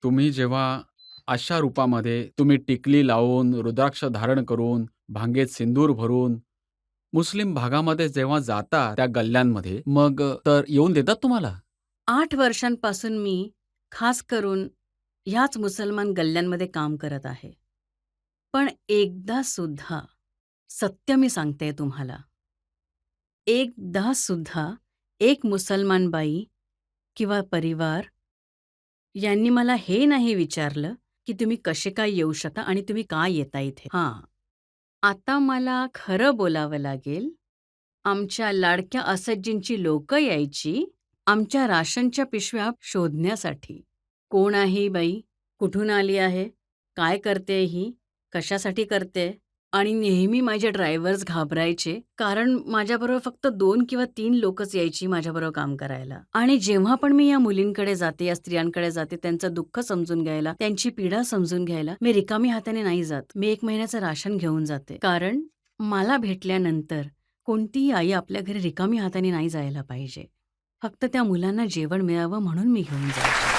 तुम्ही जेव्हा अशा रूपामध्ये तुम्ही टिकली लावून, रुद्राक्ष धारण करून, भांगेत सिंदूर भरून, मुस्लिम भागामध्ये जेव्हा जाता त्या गल्ल्यांमध्ये, मग तर येऊन देतात तुम्हाला? 8 वर्षांपासून मी खास करून ह्याच मुसलमान गल्ल्यांमध्ये काम करत आहे. पण एकदा सुद्धा, सत्य मी सांगतेय तुम्हाला, एकदा सुद्धा एक मुसलमान बाई किंवा परिवार यांनी मला हे नाही विचारलं, की तुम्ही कसे काय येऊ शकता आणि तुम्ही का येता इथे? हां, आता मला खरं बोलावं लागेल. आमच्या लाडक्या असदजींची लोकं यायची आमच्या राशनच्या पिशव्या शोधण्यासाठी. कोण आहे ही बाई? कुठून आली आहे? काय करते ही? कशासाठी करते? आणि नेहमी माझे ड्रायव्हर्स घाबरायचे, कारण माझ्याबरोबर फक्त 2 किंवा 3 लोकच यायची माझ्याबरोबर काम करायला. आणि जेव्हा पण मी या मुलींकडे जाते, या स्त्रियांकडे जाते, त्यांचं दुःख समजून घ्यायला, त्यांची पीडा समजून घ्यायला, मी रिकामी हाताने नाही जात. मी 1 महिन्याचं राशन घेऊन जाते. कारण मला भेटल्यानंतर कोणतीही आई आपल्या घरी रिकामी हाताने नाही जायला पाहिजे. फक्त त्या मुलांना जेवण मिळावं म्हणून मी घेऊन जायचे.